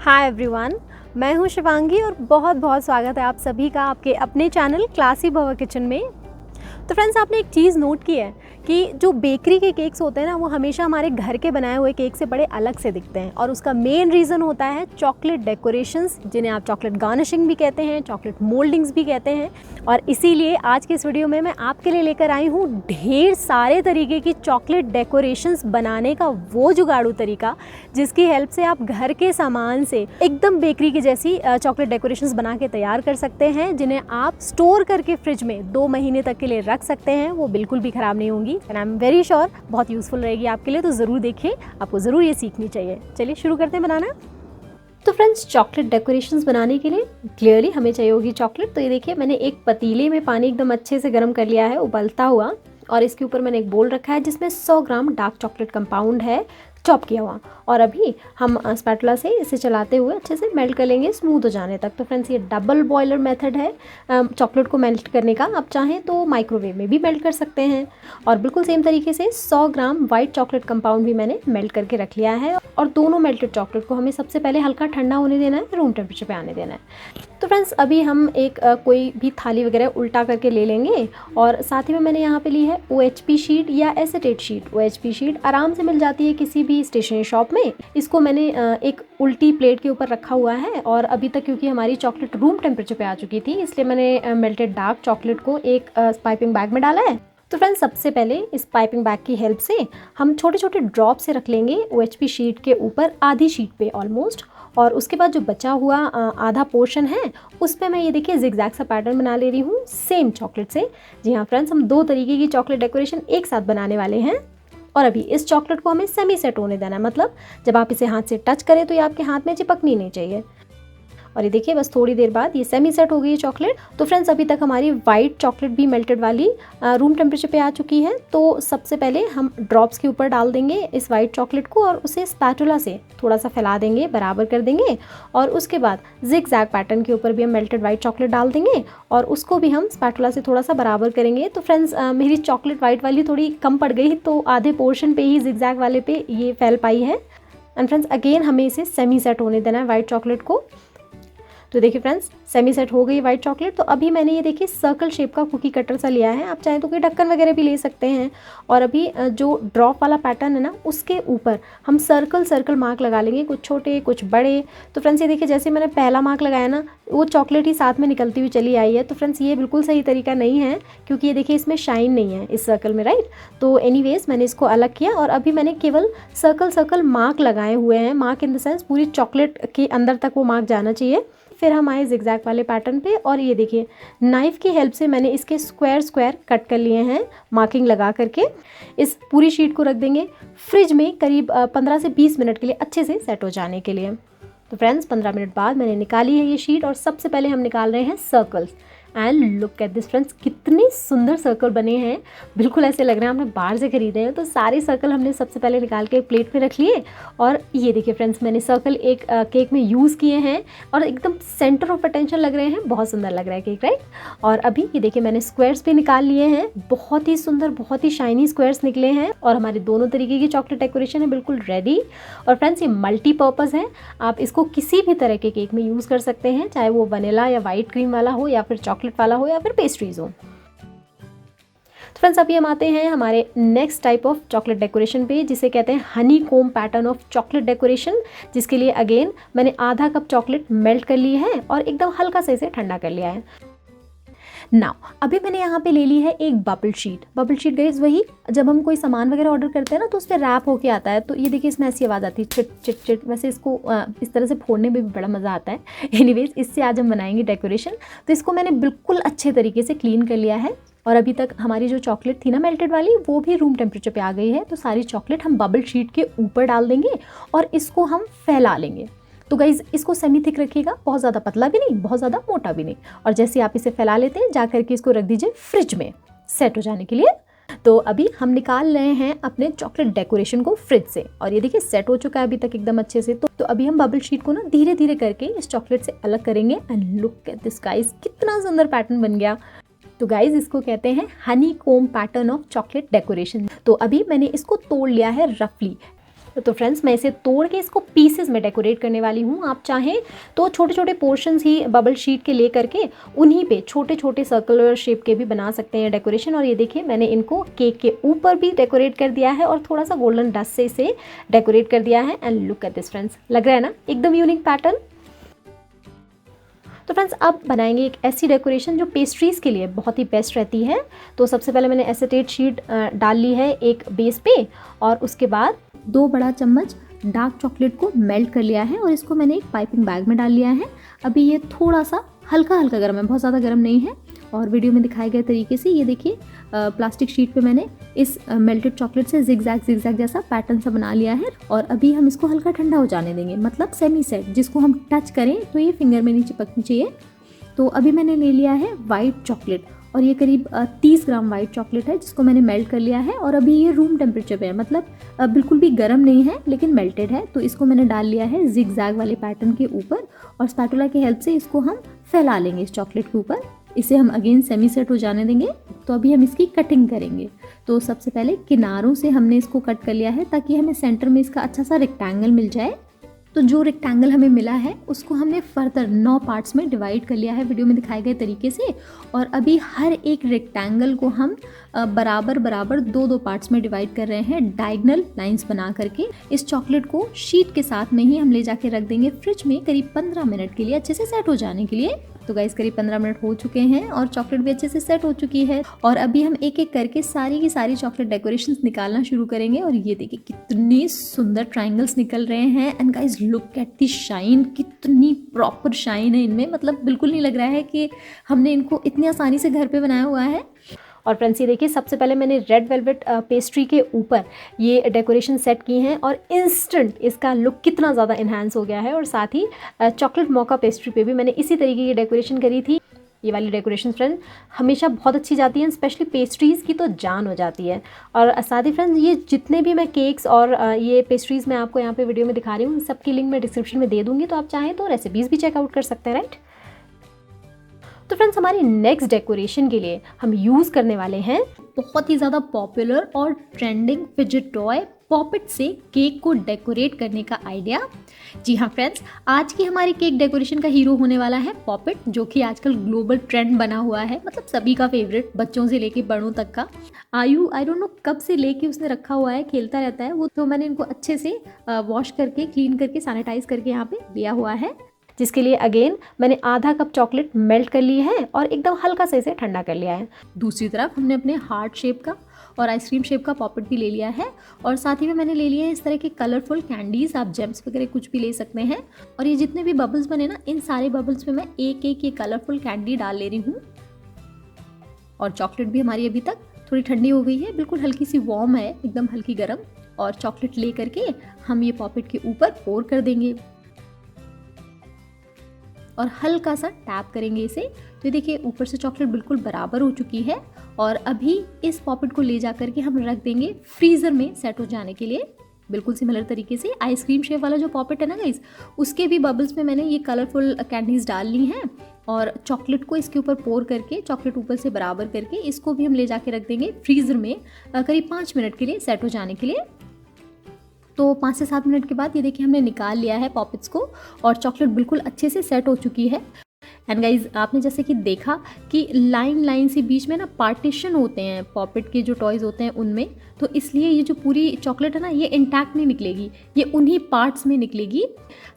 Hi everyone, मैं हूं शिवांगी और बहुत बहुत स्वागत है आप सभी का आपके अपने चैनल क्लासी भवा किचन में। तो फ्रेंड्स, आपने एक चीज़ नोट की है कि जो बेकरी के केक्स होते हैं ना, वो हमेशा हमारे घर के बनाए हुए केक से बड़े अलग से दिखते हैं और उसका मेन रीज़न होता है चॉकलेट डेकोरेशंस, जिन्हें आप चॉकलेट गार्निशिंग भी कहते हैं, चॉकलेट मोल्डिंग्स भी कहते हैं। और इसीलिए आज के इस वीडियो में मैं आपके लिए लेकर आई हूँ ढेर सारे तरीके की चॉकलेट डेकोरेशंस बनाने का वो जुगाड़ू तरीका, जिसकी हेल्प से आप घर के सामान से एकदम बेकरी की जैसी चॉकलेट डेकोरेशंस बना के तैयार कर सकते हैं, जिन्हें आप स्टोर करके फ्रिज में 2 महीने तक के लिए रख सकते हैं। वो बिल्कुल भी ख़राब नहीं होंगी and I am very sure बहुत यूज़फुल रहेगी आपके लिए। तो ज़रूर देखिए, आपको ज़रूर ये सीखनी चाहिए। चलिए शुरू करते हैं बनाना। तो फ्रेंड्स, चॉकलेट डेकोरेशंस बनाने के लिए क्लियरली हमें चाहिए होगी चॉकलेट। तो ये देखिए, मैंने एक पतीले में पानी एकदम अच्छे से गर्म कर लिया है, उबलता हुआ, और इसके ऊपर मैंने एक बोल रखा है जिसमें 100 ग्राम डार्क चॉकलेट कंपाउंड है, चॉप किया हुआ। और अभी हम स्पैटुला से इसे चलाते हुए अच्छे से मेल्ट कर लेंगे, स्मूथ हो जाने तक। तो फ्रेंड्स, ये डबल बॉयलर मेथड है चॉकलेट को मेल्ट करने का। आप चाहें तो माइक्रोवेव में भी मेल्ट कर सकते हैं। और बिल्कुल सेम तरीके से 100 ग्राम वाइट चॉकलेट कंपाउंड भी मैंने मेल्ट करके रख लिया है। और दोनों मेल्टेड चॉकलेट को हमें सबसे पहले हल्का ठंडा होने देना है, रूम टेम्परेचर पे आने देना है। तो फ्रेंड्स, अभी हम एक कोई भी थाली वगैरह उल्टा करके ले लेंगे। और साथ ही में मैंने यहाँ पे ली है OHP शीट या एसीटेट शीट। OHP शीट आराम से मिल जाती है किसी भी स्टेशनरी शॉप में। इसको मैंने एक उल्टी प्लेट के ऊपर रखा हुआ है। और अभी तक क्योंकि हमारी चॉकलेट रूम टेम्परेचर पे आ चुकी थी, इसलिए मैंने मेल्टेड डार्क चॉकलेट को एक पाइपिंग बैग में डाला है। तो फ्रेंड्स, सबसे पहले इस पाइपिंग बैग की हेल्प से हम छोटे छोटे ड्रॉप से रख लेंगे OHP शीट के ऊपर, आधी शीट पे ऑलमोस्ट। और उसके बाद जो बचा हुआ आधा पोर्शन है, उस पर मैं ये देखिए जिगजैग सा पैटर्न बना ले रही हूँ सेम चॉकलेट से। जी हाँ फ्रेंड्स, हम 2 तरीके की चॉकलेट डेकोरेशन एक साथ बनाने वाले हैं। और अभी इस चॉकलेट को हमें सेमी सेट होने देना है, मतलब जब आप इसे हाथ से टच करें तो ये आपके हाथ में चिपकनी नहीं चाहिए। और ये देखिए, बस थोड़ी देर बाद ये सेमी सेट हो गई है चॉकलेट। तो फ्रेंड्स, अभी तक हमारी वाइट चॉकलेट भी मेल्टेड वाली रूम टेम्परेचर पे आ चुकी है। तो सबसे पहले हम ड्रॉप्स के ऊपर डाल देंगे इस वाइट चॉकलेट को और उसे स्पैटुला से थोड़ा सा फैला देंगे, बराबर कर देंगे। और उसके बाद जिगजैग पैटर्न के ऊपर भी हम मेल्टेड वाइट चॉकलेट डाल देंगे और उसको भी हम स्पैटुला से थोड़ा सा बराबर करेंगे। तो फ्रेंड्स, मेरी चॉकलेट वाइट वाली थोड़ी कम पड़ गई, तो आधे पोर्शन पे ही जिगजैग वाले पे ये फैल पाई है। एंड फ्रेंड्स, अगेन हमें इसे सेमी सेट होने देना है वाइट चॉकलेट को। तो देखिए फ्रेंड्स, सेमी सेट हो गई वाइट चॉकलेट। तो अभी मैंने ये देखिए सर्कल शेप का कुकी कटर सा लिया है। आप चाहें तो कोई ढक्कन वगैरह भी ले सकते हैं। और अभी जो ड्रॉप वाला पैटर्न है ना, उसके ऊपर हम सर्कल सर्कल मार्क लगा लेंगे, कुछ छोटे कुछ बड़े। तो फ्रेंड्स, ये देखिए, जैसे मैंने पहला मार्क लगाया ना, वो चॉकलेट ही साथ में निकलती हुई चली आई है। तो फ्रेंड्स, ये बिल्कुल सही तरीका नहीं है, क्योंकि ये देखिए इसमें शाइन नहीं है इस सर्कल में, राइट। तो एनीवेज मैंने इसको अलग किया और अभी मैंने केवल सर्कल सर्कल मार्क लगाए हुए हैं। मार्क इन द सेंस पूरी चॉकलेट के अंदर तक वो मार्क जाना चाहिए। फिर हम आए जिगजैग वाले पैटर्न पे और ये देखिए नाइफ़ की हेल्प से मैंने इसके स्क्वायर स्क्वायर कट कर लिए हैं, मार्किंग लगा करके। इस पूरी शीट को रख देंगे फ्रिज में करीब 15 से 20 मिनट के लिए, अच्छे से सेट हो जाने के लिए। तो फ्रेंड्स, 15 मिनट बाद मैंने निकाली है ये शीट और सबसे पहले हम निकाल रहे हैं circles. And look at this friends, कितने सुंदर सर्कल बने हैं, बिल्कुल ऐसे लग रहे हैं हमने बाहर से खरीदे हैं। तो सारे सर्कल हमने सबसे पहले निकाल के प्लेट में रख लिए। और ये देखिए फ्रेंड्स, मैंने सर्कल एक केक में यूज़ किए हैं और एकदम सेंटर ऑफ अटेंशन लग रहे हैं, बहुत सुंदर लग रहा है केक, राइट। और अभी ये देखिए मैंने स्क्वायर्स भी निकाल लिए हैं, बहुत ही सुंदर बहुत ही शाइनी स्क्वायर्स निकले हैं। और हमारे दोनों तरीके की चॉकलेट डेकोरेशन है बिल्कुल रेडी। और फ्रेंड्स, ये मल्टीपर्पज़ है, आप इसको किसी भी तरह के केक में यूज़ कर सकते हैं, चाहे वो वनीला या वाइट क्रीम वाला हो या फिर चॉकलेट वाला हो या फिर पेस्ट्रीज हो। तो फ्रेंड्स, अभी हम आते हैं हमारे next type of chocolate decoration पे, जिसे कहते हैं हनी कोम पैटर्न ऑफ चॉकलेट डेकोरेशन, जिसके लिए अगेन मैंने आधा कप चॉकलेट मेल्ट कर ली है और एकदम हल्का से इसे ठंडा कर लिया है। नाउ अभी मैंने यहाँ पे ले ली है एक bubble sheet. Bubble sheet guys वही जब हम कोई सामान वगैरह ऑर्डर करते हैं ना, तो उस पर रैप होके आता है। तो ये देखिए इसमें ऐसी आवाज़ आती है, चिट चिट चिट। वैसे इसको इस तरह से फोड़ने में भी बड़ा मज़ा आता है। एनीवेज, इससे आज हम बनाएंगे डेकोरेशन। तो इसको मैंने बिल्कुल अच्छे तरीके से क्लीन कर लिया है। और अभी तक हमारी जो चॉकलेट थी ना मेल्टेड वाली, वो भी रूम टेम्परेचर पे आ गई है। तो सारी चॉकलेट हम बबल शीट के ऊपर डाल देंगे और इसको हम फैला लेंगे। तो गाइज, इसको सेमी थिक रखिएगा, बहुत ज़्यादा पतला भी नहीं, बहुत ज़्यादा मोटा भी नहीं। और जैसे आप इसे फैला लेते हैं, जा करके इसको रख दीजिए फ्रिज में सेट हो जाने के लिए। तो अभी हम निकाल रहे हैं अपने चॉकलेट डेकोरेशन को फ्रिज से। और ये देखिए सेट हो चुका है अभी तक एकदम अच्छे से। तो अभी हम बबल शीट को ना धीरे धीरे करके इस चॉकलेट से अलग करेंगे। And look at this guys, कितना सुंदर पैटर्न बन गया। तो गाइज, इसको कहते हैं हनी कोम पैटर्न ऑफ चॉकलेट डेकोरेशन। तो अभी मैंने इसको तोड़ लिया है रफली। तो फ्रेंड्स मैं इसे तोड़ के इसको पीसेस में डेकोरेट करने वाली हूँ। आप चाहें तो छोटे छोटे पोर्शंस ही बबल शीट के ले करके उन्हीं पे छोटे छोटे सर्कुलर शेप के भी बना सकते हैं डेकोरेशन। और ये देखिए मैंने इनको केक के ऊपर भी डेकोरेट कर दिया है और थोड़ा सा गोल्डन डस्ट से इसे डेकोरेट कर दिया है। And look at this friends, लग रहा है ना एकदम यूनिक पैटर्न। तो फ्रेंड्स अब बनाएंगे एक ऐसी डेकोरेशन जो पेस्ट्रीज़ के लिए बहुत ही बेस्ट रहती है। तो सबसे पहले मैंने एसेटेट शीट डाल ली है एक बेस पे, और उसके बाद 2 बड़ा चम्मच डार्क चॉकलेट को मेल्ट कर लिया है और इसको मैंने एक पाइपिंग बैग में डाल लिया है। अभी ये थोड़ा सा हल्का हल्का गर्म है, बहुत ज़्यादा गर्म नहीं है। और वीडियो में दिखाए गए तरीके से ये देखिए प्लास्टिक शीट पे मैंने इस मेल्टेड चॉकलेट से जिगजैग जैसा पैटर्न सा बना लिया है। और अभी हम इसको हल्का ठंडा हो जाने देंगे, मतलब सेमी सेट, जिसको हम टच करें तो ये फिंगर में नहीं चिपकनी चाहिए। तो अभी मैंने ले लिया है वाइट चॉकलेट, और ये करीब 30 ग्राम वाइट चॉकलेट है जिसको मैंने मेल्ट कर लिया है। और अभी ये रूम टेम्परेचर पे है, मतलब बिल्कुल भी गर्म नहीं है लेकिन मेल्टेड है। तो इसको मैंने डाल लिया है जिगजैग वाले पैटर्न के ऊपर, और स्पैटुला की हेल्प से इसको हम फैला लेंगे इस चॉकलेट के ऊपर। इसे हम अगेन सेमी सेट हो जाने देंगे। तो अभी हम इसकी कटिंग करेंगे। तो सबसे पहले किनारों से हमने इसको कट कर लिया है ताकि हमें सेंटर में इसका अच्छा सा रेक्टेंगल मिल जाए। तो जो रेक्टेंगल हमें मिला है उसको हमने फर्दर 9 पार्ट्स में डिवाइड कर लिया है वीडियो में दिखाए गए तरीके से। और अभी हर एक रेक्टेंगल को हम बराबर 2 पार्ट्स में डिवाइड कर रहे हैं डायगोनल लाइंस बना करके। इस चॉकलेट को शीट के साथ में ही हम ले जाके रख देंगे फ्रिज में करीब 15 मिनट के लिए अच्छे से सेट हो जाने के लिए। तो गाइस करीब 15 मिनट हो चुके हैं और चॉकलेट भी अच्छे से सेट हो चुकी है। और अभी हम एक एक करके सारी की सारी चॉकलेट डेकोरेशंस निकालना शुरू करेंगे। और ये देखिए कितने सुंदर ट्रायंगल्स निकल रहे हैं। And guys look at the shine, कितनी प्रॉपर शाइन है इनमें, मतलब बिल्कुल नहीं लग रहा है कि हमने इनको इतनी आसानी से घर पे बनाया हुआ है। और फ्रेंड्स ये देखिए सबसे पहले मैंने रेड वेलवेट पेस्ट्री के ऊपर ये डेकोरेशन सेट की हैं और इंस्टेंट इसका लुक कितना ज़्यादा इन्हांस हो गया है। और साथ ही चॉकलेट मोका पेस्ट्री पे भी मैंने इसी तरीके की डेकोरेशन करी थी। ये वाली डेकोरेशन फ्रेंड्स हमेशा बहुत अच्छी जाती हैं, स्पेशली पेस्ट्रीज़ की तो जान हो जाती है। और साथ ही फ्रेंड्स ये जितने भी मैं केक्स और ये पेस्ट्रीज़ मैं आपको यहाँ पे वीडियो में दिखा रही हूँ, सबकी लिंक मैं डिस्क्रिप्शन में दे दूँगी, तो आप चाहें तो रेसिपीज़ भी चेकआउट कर सकते हैं, राइट। तो फ्रेंड्स हमारी नेक्स्ट डेकोरेशन के लिए हम यूज़ करने वाले हैं बहुत ही ज़्यादा पॉपुलर और ट्रेंडिंग फिजेट टॉय पॉपिट से केक को डेकोरेट करने का आइडिया। जी हाँ फ्रेंड्स, आज की हमारी केक डेकोरेशन का हीरो होने वाला है पॉपिट, जो कि आजकल ग्लोबल ट्रेंड बना हुआ है, मतलब सभी का फेवरेट, बच्चों से लेके बड़ों तक का। आई डोंट नो कब से लेके उसने रखा हुआ है, खेलता रहता है वो। तो मैंने इनको अच्छे से वॉश करके, क्लीन करके, सैनिटाइज करके यहाँ पे लिया हुआ है, जिसके लिए अगेन मैंने आधा कप चॉकलेट मेल्ट कर ली है और एकदम हल्का से इसे ठंडा कर लिया है। दूसरी तरफ हमने अपने हार्ट शेप का और आइसक्रीम शेप का पॉपिट भी ले लिया है, और साथ ही में मैंने ले लिए हैं इस तरह के कलरफुल कैंडीज़, आप जेम्स वगैरह कुछ भी ले सकते हैं। और ये जितने भी बबल्स बने ना, इन सारे बबल्स में मैं एक एक ये कलरफुल कैंडी डाल ले रही हूँ। और चॉकलेट भी हमारी अभी तक थोड़ी ठंडी हो गई है, बिल्कुल हल्की सी वार्म है, एकदम हल्की गर्म। और चॉकलेट ले करके हम ये पॉपिट के ऊपर पोर कर देंगे और हल्का सा टैप करेंगे इसे। तो ये देखिए ऊपर से चॉकलेट बिल्कुल बराबर हो चुकी है। और अभी इस पॉपिट को ले जा करके हम रख देंगे फ्रीज़र में सेट हो जाने के लिए, बिल्कुल सिमिलर तरीके से। आइसक्रीम शेप वाला जो पॉपिट है ना गाइस, उसके भी बबल्स में मैंने ये कलरफुल कैंडीज़ डाल ली हैं और चॉकलेट को इसके ऊपर पोर करके, चॉकलेट ऊपर से बराबर करके, इसको भी हम ले जाके रख देंगे फ्रीज़र में करीब 5 मिनट के लिए सेट हो जाने के लिए। तो 5 से 7 मिनट के बाद ये देखिए हमने निकाल लिया है पॉपिट्स को और चॉकलेट बिल्कुल अच्छे से सेट हो चुकी है। एंड गाइज आपने जैसे कि देखा कि लाइन से बीच में ना पार्टीशन होते हैं पॉपिट के जो टॉयज़ होते हैं उनमें, तो इसलिए ये जो पूरी चॉकलेट है ना, ये इंटैक्ट नहीं निकलेगी, ये उन्हीं पार्ट्स में निकलेगी।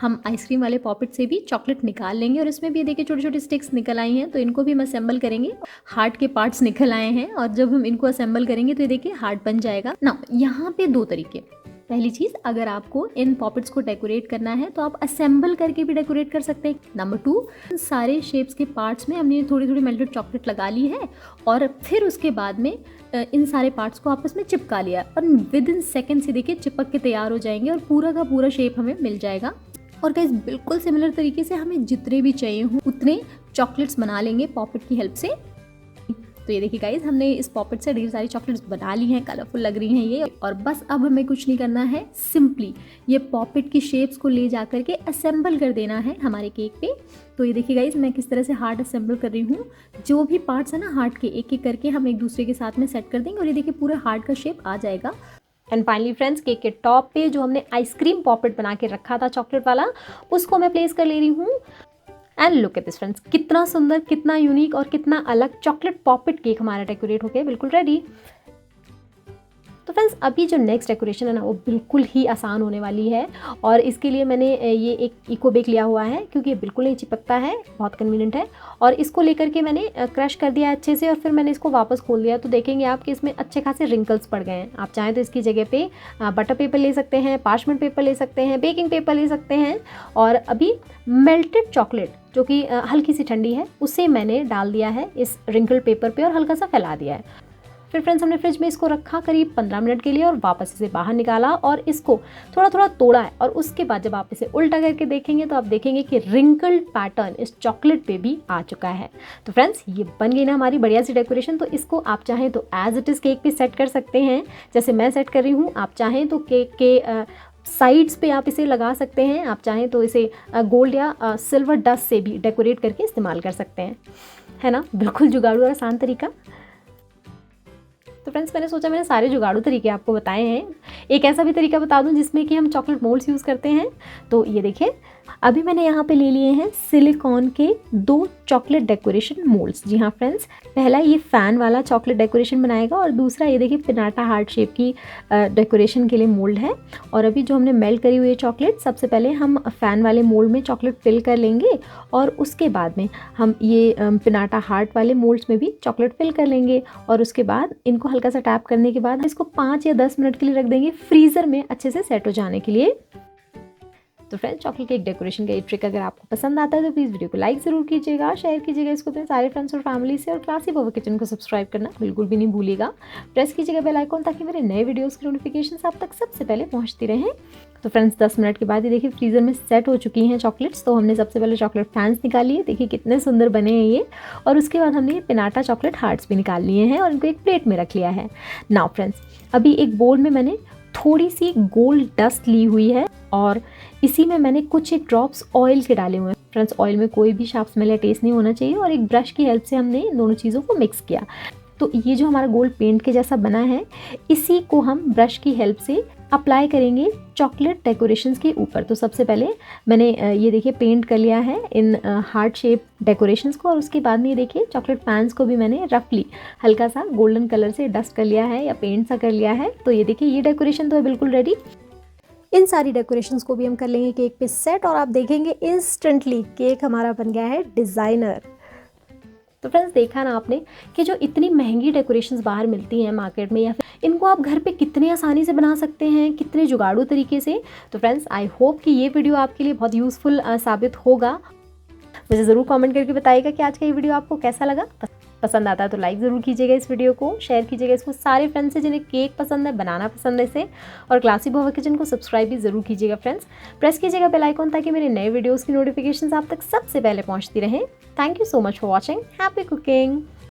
हम आइसक्रीम वाले पॉपिट से भी चॉकलेट निकाल लेंगे और इसमें भी देखिए छोटी छोटी स्टिक्स निकल आई हैं, तो इनको भी हम असेंबल करेंगे। हार्ट के पार्ट्स निकल आए हैं और जब हम इनको असेंबल करेंगे तो ये देखिए हार्ट बन जाएगा ना। यहाँ पे 2 तरीके, पहली चीज़, अगर आपको इन पॉपिट्स को डेकोरेट करना है तो आप असेंबल करके भी डेकोरेट कर सकते हैं। नंबर 2, सारे शेप्स के पार्ट्स में हमने थोड़ी थोड़ी मेल्टेड चॉकलेट लगा ली है और फिर उसके बाद में इन सारे पार्ट्स को आपस में चिपका लिया और विद इन सेकेंड से देखिए चिपक के तैयार हो जाएंगे और पूरा का पूरा शेप हमें मिल जाएगा। और गाइस बिल्कुल सिमिलर तरीके से हमें जितने भी चाहिए हों उतने चॉकलेट्स बना लेंगे पॉपिट की हेल्प से। तो ये देखिए गाइज हमने इस पॉपिट से ढेर सारी चॉकलेट्स बना ली हैं, कलरफुल लग रही हैं ये। और बस अब हमें कुछ नहीं करना है, सिंपली ये पॉपिट की शेप्स को ले जा करके असेंबल कर देना है हमारे केक पे। तो ये देखिए गाइज मैं किस तरह से हार्ट असेंबल कर रही हूँ। जो भी पार्ट्स है ना हार्ट के, एक एक करके हम एक दूसरे के साथ में सेट कर देंगे और ये देखिए पूरा हार्ट का शेप आ जाएगा। एंड फाइनली फ्रेंड्स, केक के टॉप पे जो हमने आइसक्रीम पॉपेट बना के रखा था चॉकलेट वाला, उसको मैं प्लेस कर ले रही हूँ। And look at this friends, कितना सुंदर, कितना यूनिक और कितना अलग चॉकलेट पॉपेट केक हमारा डेकोरेट हो गया, बिल्कुल रेडी। तो फ्रेंड्स, अभी जो नेक्स्ट डेकोरेशन है ना, वो बिल्कुल ही आसान होने वाली है। और इसके लिए मैंने ये एक इको बेक लिया हुआ है, क्योंकि ये बिल्कुल नहीं चिपकता है, बहुत कन्वीनियंट है। और इसको लेकर के मैंने क्रश कर दिया अच्छे से, और फिर मैंने इसको वापस खोल दिया। तो देखेंगे आप कि इसमें अच्छे खासे रिंकल्स पड़ गए हैं। आप चाहें तो इसकी जगह पे बटर पेपर ले सकते हैं, पार्चमेंट पेपर ले सकते हैं, बेकिंग पेपर ले सकते हैं। और अभी मेल्टेड चॉकलेट जो कि हल्की सी ठंडी है, उसे मैंने डाल दिया है इस रिंकल पेपर पे और हल्का सा फैला दिया है। फिर फ्रेंड्स, हमने फ्रिज में इसको रखा करीब 15 मिनट के लिए और वापस इसे बाहर निकाला और इसको थोड़ा थोड़ा तोड़ा है। और उसके बाद जब आप इसे उल्टा करके देखेंगे तो आप देखेंगे कि रिंकल्ड पैटर्न इस चॉकलेट पे भी आ चुका है। तो फ्रेंड्स, ये बन गई ना हमारी बढ़िया सी डेकोरेशन। तो इसको आप चाहें तो एज इट इज़ केक पे सेट कर सकते हैं, जैसे मैं सेट कर रही हूँ। आप चाहें तो केक के साइड्स पे आप इसे लगा सकते हैं। आप चाहें तो इसे गोल्ड या सिल्वर डस्ट से भी डेकोरेट करके इस्तेमाल कर सकते हैं, है ना। बिल्कुल जुगाड़ू और आसान तरीका। तो फ्रेंड्स, मैंने सोचा मैंने सारे जुगाड़ू तरीके आपको बताए हैं, एक ऐसा भी तरीका बता दूं जिसमें कि हम चॉकलेट मोल्ड्स यूज़ करते हैं। तो ये देखिए, अभी मैंने यहाँ पे ले लिए हैं सिलिकॉन के 2 चॉकलेट डेकोरेशन मोल्ड्स। जी हाँ फ्रेंड्स, पहला ये फ़ैन वाला चॉकलेट डेकोरेशन बनाएगा और दूसरा ये देखिए पिनाटा हार्ट शेप की डेकोरेशन के लिए मोल्ड है। और अभी जो हमने मेल्ट करी हुई है चॉकलेट, सबसे पहले हम फ़ैन वाले मोल्ड में चॉकलेट फिल कर लेंगे और उसके बाद में हम ये पिनाटा हार्ट वाले मोल्ड्स में भी चॉकलेट फिल कर लेंगे। और उसके बाद इनको हल्का सा टैप करने के बाद इसको 5 या 10 मिनट के लिए रख देंगे फ्रीज़र में अच्छे से सेट हो जाने के लिए। तो फ्रेंड्स, चॉकलेट केक डेकोरेशन का ये ट्रिक अगर आपको पसंद आता है तो प्लीज़ वीडियो को लाइक ज़रूर कीजिएगा, शेयर कीजिएगा इसको अपने सारे फ्रेंड्स और फैमिली से। और क्लासी बवा किचन को सब्सक्राइब करना बिल्कुल भी नहीं भूलिएगा। प्रेस कीजिएगा बेल आइकॉन ताकि मेरे नए वीडियोस की नोटिफिकेशंस आप तक सबसे पहले पहुंचती रहें। तो फ्रेंड्स, 10 मिनट के बाद ये देखिए फ्रीज़र में सेट हो चुकी हैं चॉकलेट्स। तो हमने सबसे पहले चॉकलेट फैंस निकाल लिए, देखिए कितने सुंदर बने हैं ये। और उसके बाद हमने पिनाटा चॉकलेट हार्ट्स भी निकाल लिए हैं और इनको एक प्लेट में रख लिया है। नाउ फ्रेंड्स, अभी एक बोल में मैंने थोड़ी सी गोल्ड डस्ट ली हुई है और इसी में मैंने कुछ एक ड्रॉप्स ऑयल के डाले हुए हैं। फ्रेंड्स, ऑयल में कोई भी शार्प स्मेल या टेस्ट नहीं होना चाहिए। और एक ब्रश की हेल्प से हमने दोनों चीज़ों को मिक्स किया। तो ये जो हमारा गोल्ड पेंट के जैसा बना है, इसी को हम ब्रश की हेल्प से अप्लाई करेंगे चॉकलेट डेकोरेशंस के ऊपर। तो सबसे पहले मैंने ये देखिए पेंट कर लिया है इन हार्ट शेप डेकोरेशंस को। और उसके बाद में ये देखिए चॉकलेट फैंस को भी मैंने रफली हल्का सा गोल्डन कलर से डस्ट कर लिया है या पेंट सा कर लिया है। तो ये देखिए, ये डेकोरेशन तो है बिल्कुल रेडी। इन सारी डेकोरेशंस को भी हम कर लेंगे केक पे सेट और आप देखेंगे इंस्टेंटली केक हमारा बन गया है डिज़ाइनर। तो फ्रेंड्स, देखा ना आपने कि जो इतनी महंगी डेकोरेशंस बाहर मिलती हैं मार्केट में, या फिर इनको आप घर पे कितने आसानी से बना सकते हैं, कितने जुगाड़ू तरीके से। तो फ्रेंड्स, आई होप कि ये वीडियो आपके लिए बहुत यूज़फुल साबित होगा। मुझे ज़रूर कमेंट करके बताइएगा कि आज का ये वीडियो आपको कैसा लगा। पसंद आता है तो लाइक ज़रूर कीजिएगा इस वीडियो को, शेयर कीजिएगा इसको सारे फ्रेंड्स से जिन्हें केक पसंद है, बनाना पसंद है इसे। और क्लासी बवा किचन को सब्सक्राइब भी ज़रूर कीजिएगा फ्रेंड्स। प्रेस कीजिएगा बेल आइकॉन ताकि मेरे नए वीडियोस की नोटिफिकेशंस आप तक सबसे पहले पहुंचती रहें। Thank you so much for watching. Happy cooking.